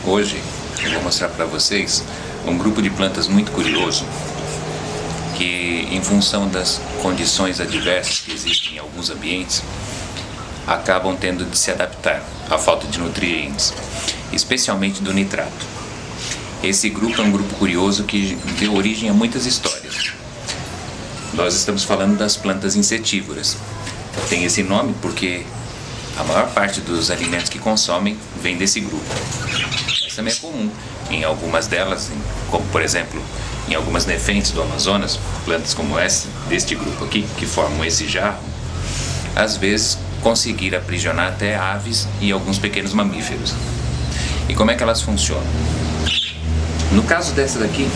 Hoje eu vou mostrar para vocês um grupo de plantas muito curioso que, em função das condições adversas que existem em alguns ambientes, acabam tendo de se adaptar à falta de nutrientes, especialmente do nitrato. Esse grupo é um grupo curioso que deu origem a muitas histórias. Nós estamos falando das plantas insetívoras. Tem esse nome porque a maior parte dos alimentos que consomem vem desse grupo. Mas também é comum em algumas delas, como por exemplo em algumas nefentes do Amazonas, plantas como essa, deste grupo aqui, que formam esse jarro, às vezes conseguir aprisionar até aves e alguns pequenos mamíferos. E como é que elas funcionam? No caso dessa daqui,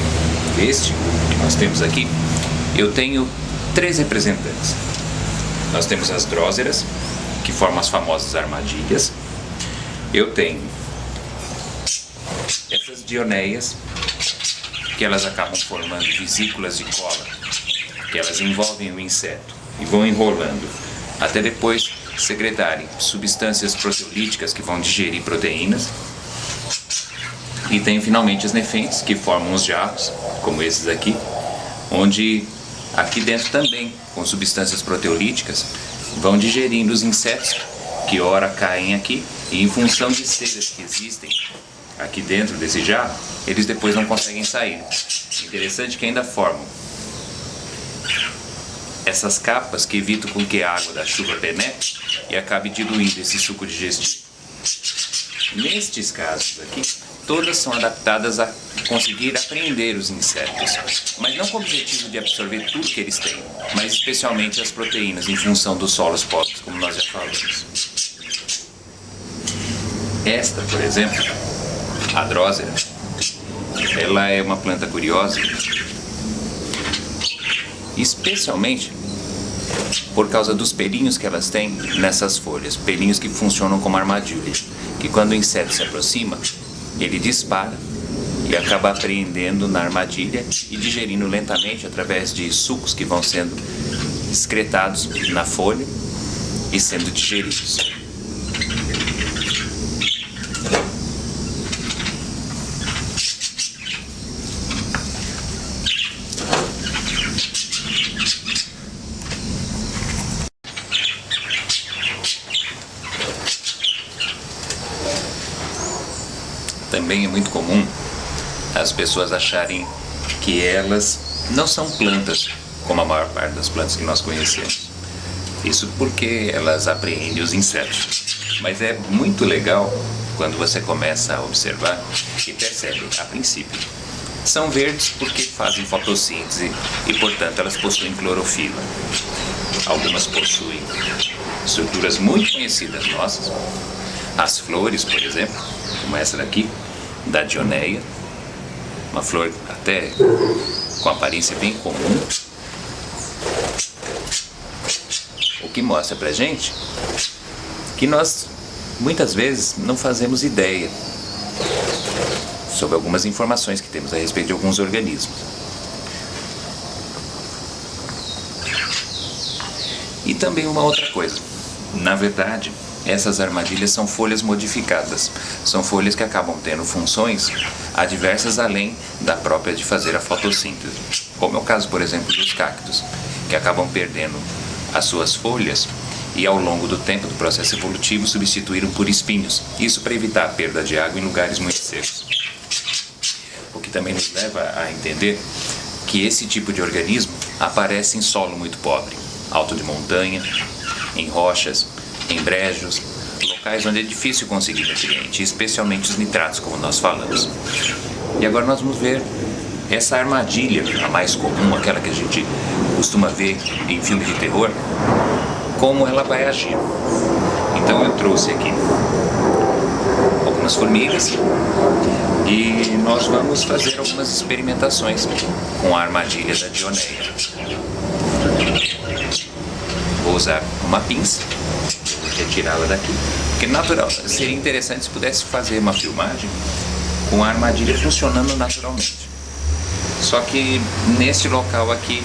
deste grupo que nós temos aqui, eu tenho 3 representantes. Nós temos as dróseras, que formam as famosas armadilhas. Eu tenho essas dioneias, que elas acabam formando vesículas de cola, que elas envolvem o inseto e vão enrolando até depois secretarem substâncias proteolíticas que vão digerir proteínas. E tem finalmente as nefentes, que formam os jarros, como esses aqui, onde aqui dentro também, com substâncias proteolíticas, vão digerindo os insetos que ora caem aqui, e em função de ceras que existem aqui dentro desse jarro, eles depois não conseguem sair. Interessante que ainda formam essas capas que evitam com que a água da chuva penetre e acabe diluindo esse suco digestivo. Nestes casos aqui, todas são adaptadas a conseguir apreender os insetos, mas não com o objetivo de absorver tudo que eles têm, mas especialmente as proteínas em função dos solos pobres, como nós já falamos. Esta, por exemplo, a drósera, ela é uma planta curiosa, especialmente por causa dos pelinhos que elas têm nessas folhas, pelinhos que funcionam como armadilhas, que quando o inseto se aproxima, ele dispara e acaba apreendendo na armadilha e digerindo lentamente através de sucos que vão sendo excretados na folha e sendo digeridos. Também é muito comum as pessoas acharem que elas não são plantas, como a maior parte das plantas que nós conhecemos. Isso porque elas apreendem os insetos. Mas é muito legal quando você começa a observar e percebe, a princípio, são verdes porque fazem fotossíntese e, portanto, elas possuem clorofila. Algumas possuem estruturas muito conhecidas nossas. As flores, por exemplo, como essa daqui, da dioneia, uma flor até com aparência bem comum, o que mostra pra gente que nós muitas vezes não fazemos ideia sobre algumas informações que temos a respeito de alguns organismos. E também uma outra coisa, na verdade, essas armadilhas são folhas modificadas, são folhas que acabam tendo funções adversas além da própria de fazer a fotossíntese, como é o caso, por exemplo, dos cactos, que acabam perdendo as suas folhas e ao longo do tempo do processo evolutivo substituíram por espinhos, isso para evitar a perda de água em lugares muito secos. O que também nos leva a entender que esse tipo de organismo aparece em solo muito pobre, alto de montanha, em rochas, em brejos, locais onde é difícil conseguir nutrientes, especialmente os nitratos, como nós falamos. E agora nós vamos ver essa armadilha, a mais comum, aquela que a gente costuma ver em filmes de terror, como ela vai agir. Então eu trouxe aqui algumas formigas e nós vamos fazer algumas experimentações com a armadilha da dioneia. Vou usar uma pinça, retirá-la daqui, porque natural, seria interessante se pudesse fazer uma filmagem com a armadilha funcionando naturalmente. Só que neste local aqui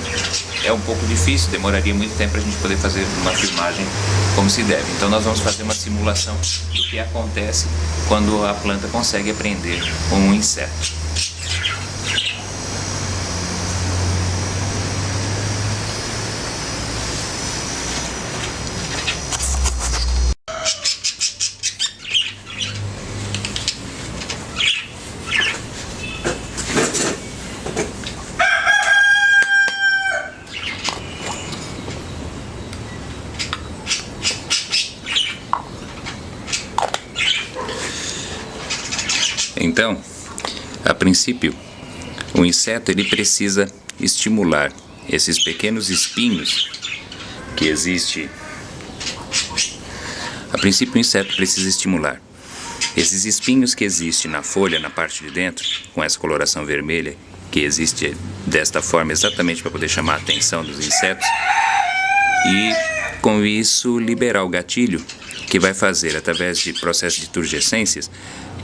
é um pouco difícil, demoraria muito tempo para a gente poder fazer uma filmagem como se deve. Então nós vamos fazer uma simulação do que acontece quando a planta consegue prender um inseto. Então, a princípio, o inseto ele precisa estimular esses pequenos espinhos que existem. A princípio, o inseto precisa estimular esses espinhos que existem na folha, na parte de dentro, com essa coloração vermelha, que existe desta forma exatamente para poder chamar a atenção dos insetos, e com isso liberar o gatilho que vai fazer, através de processo de turgescências,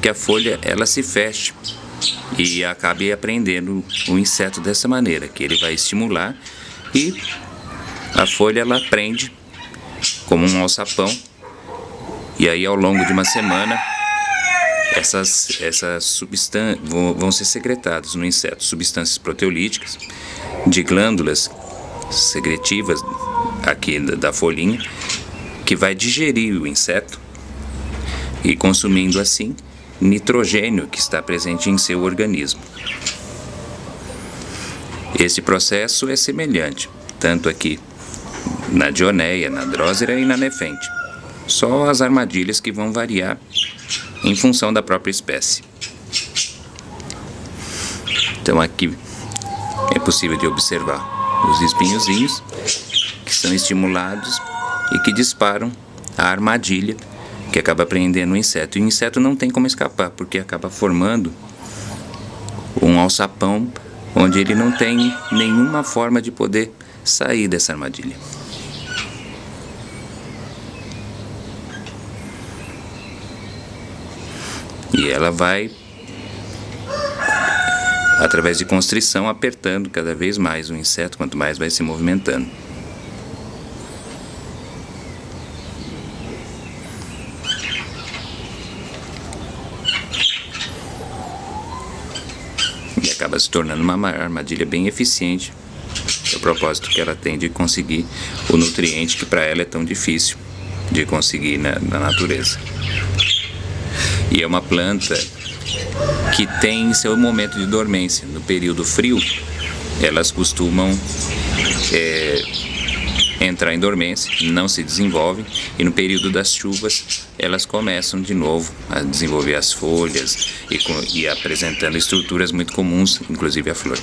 que a folha ela se feche e acabe apreendendo o inseto dessa maneira, que ele vai estimular e a folha ela prende como um alçapão, e aí ao longo de uma semana essas substâncias vão ser secretadas no inseto, substâncias proteolíticas de glândulas secretivas aqui da folhinha, que vai digerir o inseto e consumindo assim nitrogênio que está presente em seu organismo. Esse processo é semelhante, tanto aqui na Dioneia, na Drosera e na Nefente. Só as armadilhas que vão variar em função da própria espécie. Então aqui é possível de observar os espinhozinhos que são estimulados e que disparam a armadilha que acaba prendendo o inseto. E o inseto não tem como escapar, porque acaba formando um alçapão onde ele não tem nenhuma forma de poder sair dessa armadilha. E ela vai, através de constrição, apertando cada vez mais o inseto, quanto mais vai se movimentando. E acaba se tornando uma armadilha bem eficiente, o propósito que ela tem de conseguir o nutriente que para ela é tão difícil de conseguir na natureza. E é uma planta que tem seu momento de dormência. No período frio, elas costumam entrar em dormência, não se desenvolvem, e no período das chuvas elas começam de novo a desenvolver as folhas e apresentando estruturas muito comuns, inclusive a flor.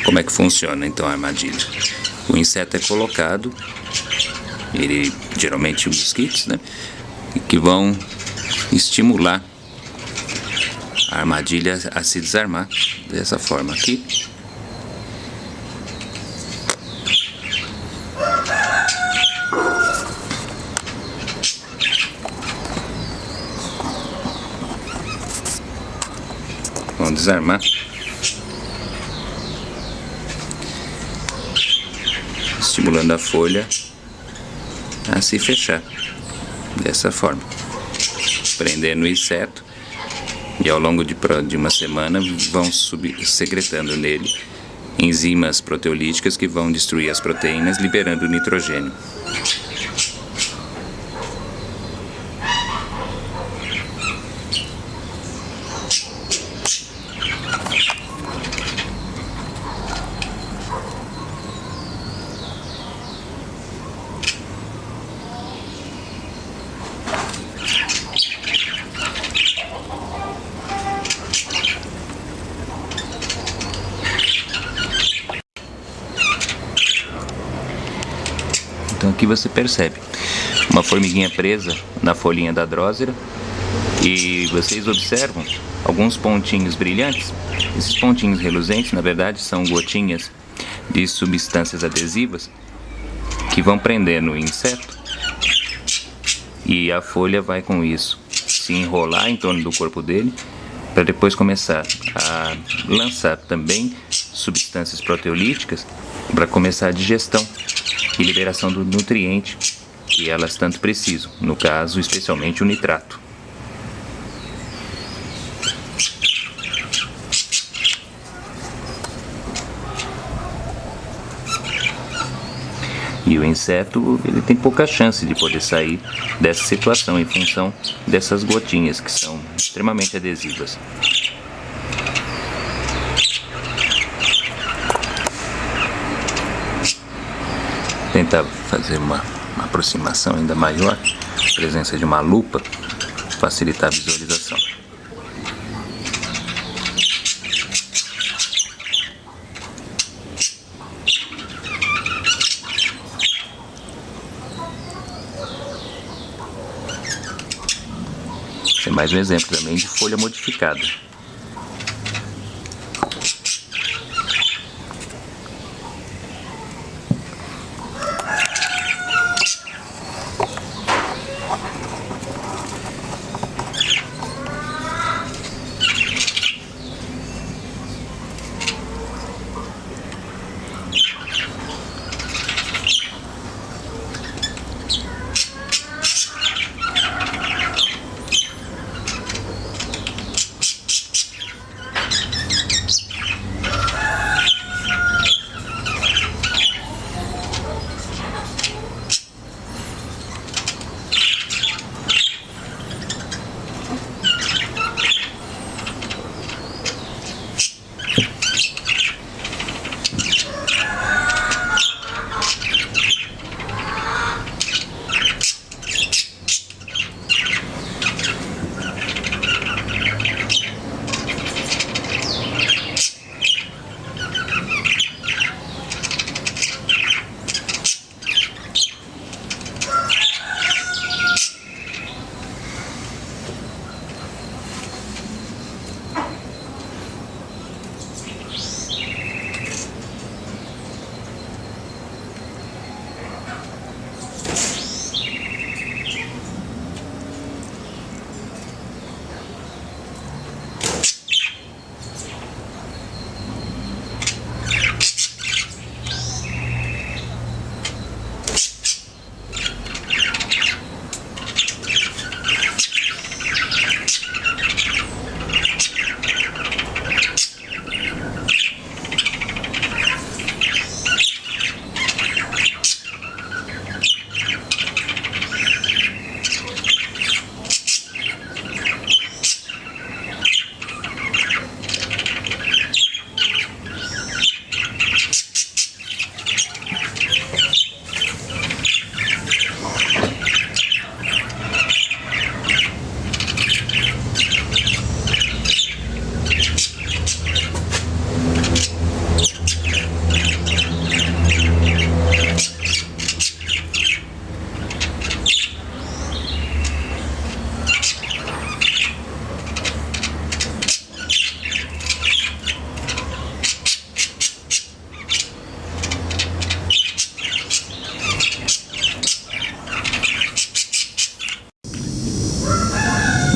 Como é que funciona então a armadilha? O inseto é colocado, ele geralmente mosquitos, né, que vão estimular a armadilha a se desarmar dessa forma aqui. Vão desarmar. Estimulando a folha a se fechar dessa forma, prendendo o inseto, e ao longo de uma semana vão secretando nele enzimas proteolíticas que vão destruir as proteínas, liberando o nitrogênio. que você percebe uma formiguinha presa na folhinha da drósera e vocês observam alguns pontinhos brilhantes. Esses pontinhos reluzentes, na verdade, são gotinhas de substâncias adesivas que vão prendendo o inseto e a folha vai com isso se enrolar em torno do corpo dele para depois começar a lançar também substâncias proteolíticas para começar a digestão e liberação do nutriente que elas tanto precisam, no caso especialmente o nitrato. E o inseto ele tem pouca chance de poder sair dessa situação em função dessas gotinhas que são extremamente adesivas. Tentar fazer uma aproximação ainda maior, a presença de uma lupa, facilitar a visualização. Esse é mais um exemplo também de folha modificada.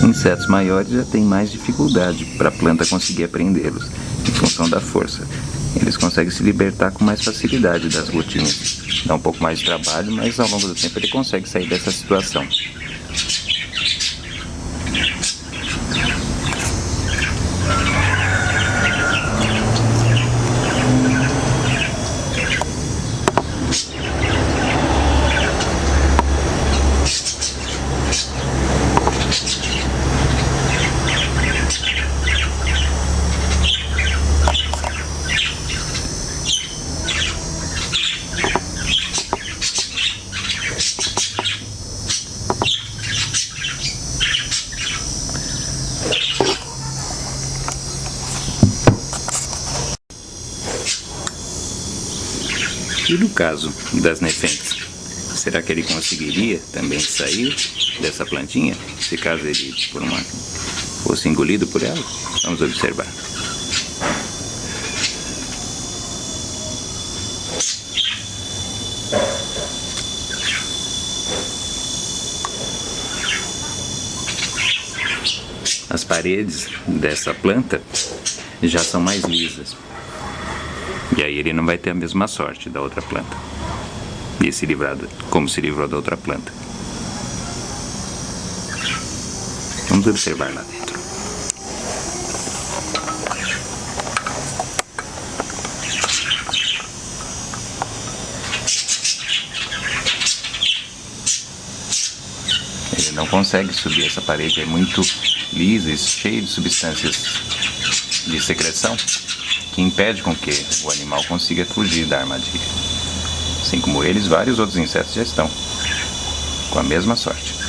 Insetos maiores já têm mais dificuldade para a planta conseguir apreendê-los, em função da força. Eles conseguem se libertar com mais facilidade das gotinhas. Dá um pouco mais de trabalho, mas ao longo do tempo ele consegue sair dessa situação. E no caso das nefentes, Será que ele conseguiria também sair dessa plantinha, se caso ele fosse engolido por ela? Vamos observar. As paredes dessa planta já são mais lisas. E aí ele não vai ter a mesma sorte da outra planta. E se livrar, como se livrou da outra planta. Vamos observar lá dentro. Ele não consegue subir, essa parede é muito lisa e cheia de substâncias de secreção que impede com que o animal consiga fugir da armadilha. Assim como eles, vários outros insetos já estão com a mesma sorte.